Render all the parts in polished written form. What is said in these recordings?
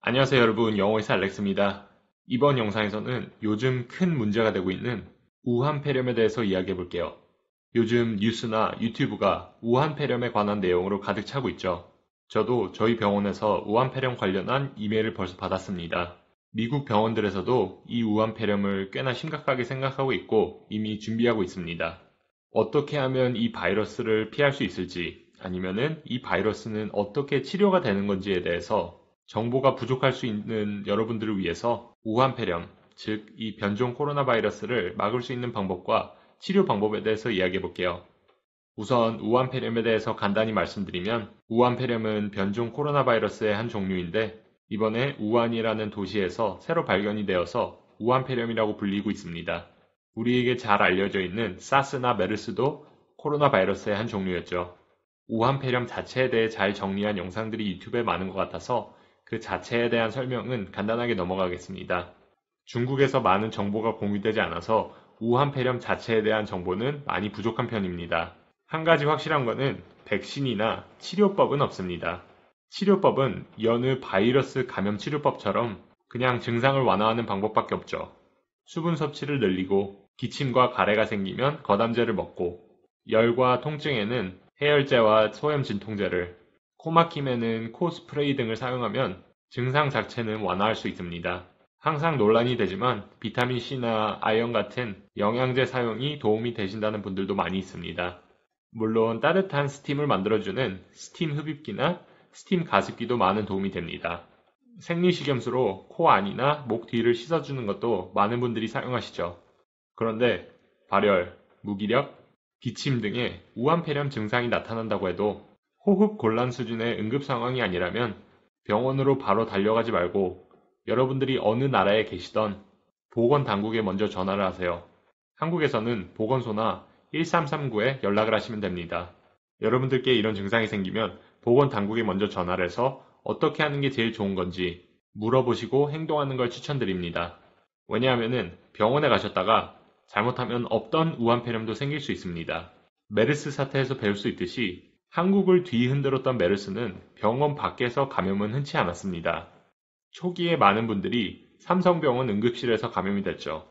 안녕하세요 여러분, 영어의사 알렉스입니다. 이번 영상에서는 요즘 큰 문제가 되고 있는 우한폐렴에 대해서 이야기해 볼게요. 요즘 뉴스나 유튜브가 우한폐렴에 관한 내용으로 가득 차고 있죠. 저도 저희 병원에서 우한폐렴 관련한 이메일을 벌써 받았습니다. 미국 병원들에서도 이 우한폐렴을 꽤나 심각하게 생각하고 있고 이미 준비하고 있습니다. 어떻게 하면 이 바이러스를 피할 수 있을지, 아니면은 이 바이러스는 어떻게 치료가 되는 건지에 대해서 정보가 부족할 수 있는 여러분들을 위해서 우한폐렴, 즉 이 변종 코로나 바이러스를 막을 수 있는 방법과 치료 방법에 대해서 이야기해 볼게요. 우선 우한폐렴에 대해서 간단히 말씀드리면, 우한폐렴은 변종 코로나 바이러스의 한 종류인데 이번에 우한이라는 도시에서 새로 발견이 되어서 우한폐렴이라고 불리고 있습니다. 우리에게 잘 알려져 있는 사스나 메르스도 코로나 바이러스의 한 종류였죠. 우한폐렴 자체에 대해 잘 정리한 영상들이 유튜브에 많은 것 같아서 그 자체에 대한 설명은 간단하게 넘어가겠습니다. 중국에서 많은 정보가 공유되지 않아서 우한폐렴 자체에 대한 정보는 많이 부족한 편입니다. 한 가지 확실한 것은 백신이나 치료법은 없습니다. 치료법은 여느 바이러스 감염 치료법처럼 그냥 증상을 완화하는 방법밖에 없죠. 수분 섭취를 늘리고 기침과 가래가 생기면 거담제를 먹고, 열과 통증에는 해열제와 소염 진통제를, 코 막힘에는 코 스프레이 등을 사용하면 증상 자체는 완화할 수 있습니다. 항상 논란이 되지만 비타민C나 아연 같은 영양제 사용이 도움이 되신다는 분들도 많이 있습니다. 물론 따뜻한 스팀을 만들어주는 스팀 흡입기나 스팀 가습기도 많은 도움이 됩니다. 생리식염수로 코 안이나 목 뒤를 씻어주는 것도 많은 분들이 사용하시죠. 그런데 발열, 무기력, 기침 등의 우한폐렴 증상이 나타난다고 해도 호흡 곤란 수준의 응급 상황이 아니라면 병원으로 바로 달려가지 말고 여러분들이 어느 나라에 계시던 보건당국에 먼저 전화를 하세요. 한국에서는 보건소나 1339에 연락을 하시면 됩니다. 여러분들께 이런 증상이 생기면 보건당국에 먼저 전화를 해서 어떻게 하는 게 제일 좋은 건지 물어보시고 행동하는 걸 추천드립니다. 왜냐하면 병원에 가셨다가 잘못하면 없던 우한폐렴도 생길 수 있습니다. 메르스 사태에서 배울 수 있듯이 한국을 뒤흔들었던 메르스는 병원 밖에서 감염은 흔치 않았습니다. 초기에 많은 분들이 삼성병원 응급실에서 감염이 됐죠.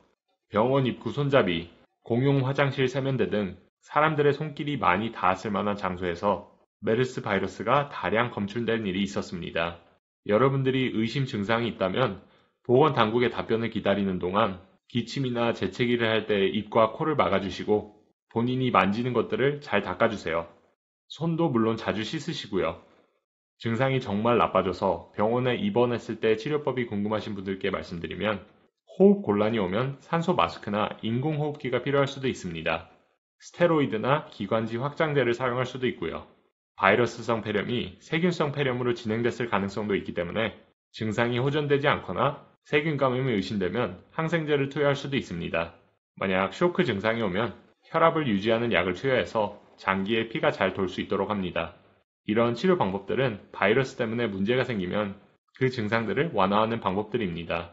병원 입구 손잡이, 공용 화장실 세면대 등 사람들의 손길이 많이 닿았을 만한 장소에서 메르스 바이러스가 다량 검출된 일이 있었습니다. 여러분들이 의심 증상이 있다면 보건당국의 답변을 기다리는 동안 기침이나 재채기를 할 때 입과 코를 막아주시고 본인이 만지는 것들을 잘 닦아주세요. 손도 물론 자주 씻으시고요. 증상이 정말 나빠져서 병원에 입원했을 때 치료법이 궁금하신 분들께 말씀드리면, 호흡 곤란이 오면 산소 마스크나 인공호흡기가 필요할 수도 있습니다. 스테로이드나 기관지 확장제를 사용할 수도 있고요. 바이러스성 폐렴이 세균성 폐렴으로 진행됐을 가능성도 있기 때문에 증상이 호전되지 않거나 세균 감염이 의심되면 항생제를 투여할 수도 있습니다. 만약 쇼크 증상이 오면 혈압을 유지하는 약을 투여해서 장기에 피가 잘 돌 수 있도록 합니다. 이런 치료 방법들은 바이러스 때문에 문제가 생기면 그 증상들을 완화하는 방법들입니다.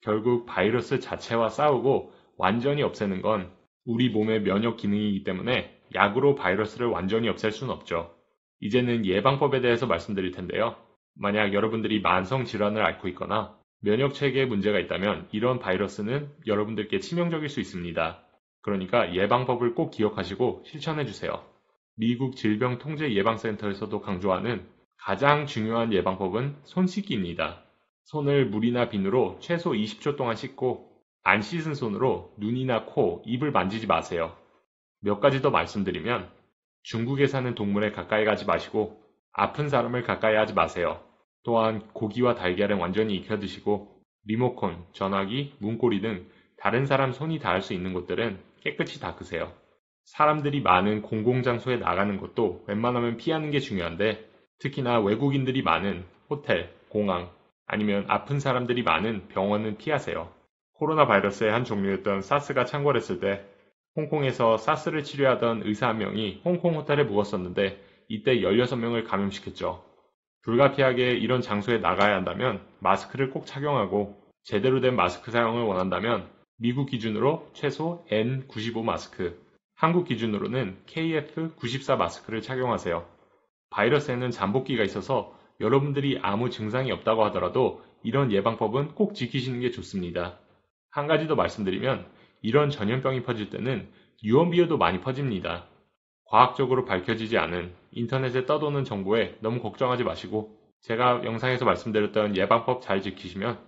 결국 바이러스 자체와 싸우고 완전히 없애는 건 우리 몸의 면역 기능이기 때문에 약으로 바이러스를 완전히 없앨 수는 없죠. 이제는 예방법에 대해서 말씀드릴 텐데요. 만약 여러분들이 만성 질환을 앓고 있거나 면역 체계에 문제가 있다면 이런 바이러스는 여러분들께 치명적일 수 있습니다. 그러니까 예방법을 꼭 기억하시고 실천해 주세요. 미국 질병통제예방센터에서도 강조하는 가장 중요한 예방법은 손 씻기입니다. 손을 물이나 비누로 최소 20초 동안 씻고 안 씻은 손으로 눈이나 코, 입을 만지지 마세요. 몇 가지 더 말씀드리면, 중국에 사는 동물에 가까이 가지 마시고 아픈 사람을 가까이 하지 마세요. 또한 고기와 달걀은 완전히 익혀 드시고 리모컨, 전화기, 문고리 등 다른 사람 손이 닿을 수 있는 곳들은 깨끗이 닦으세요. 사람들이 많은 공공장소에 나가는 것도 웬만하면 피하는 게 중요한데, 특히나 외국인들이 많은 호텔, 공항, 아니면 아픈 사람들이 많은 병원은 피하세요. 코로나 바이러스의 한 종류였던 사스가 창궐했을 때 홍콩에서 사스를 치료하던 의사 한 명이 홍콩 호텔에 묵었었는데 이때 16명을 감염시켰죠. 불가피하게 이런 장소에 나가야 한다면 마스크를 꼭 착용하고, 제대로 된 마스크 사용을 원한다면 미국 기준으로 최소 N95 마스크, 한국 기준으로는 KF94 마스크를 착용하세요. 바이러스에는 잠복기가 있어서 여러분들이 아무 증상이 없다고 하더라도 이런 예방법은 꼭 지키시는 게 좋습니다. 한 가지 더 말씀드리면 이런 전염병이 퍼질 때는 유언비어도 많이 퍼집니다. 과학적으로 밝혀지지 않은 인터넷에 떠도는 정보에 너무 걱정하지 마시고 제가 영상에서 말씀드렸던 예방법 잘 지키시면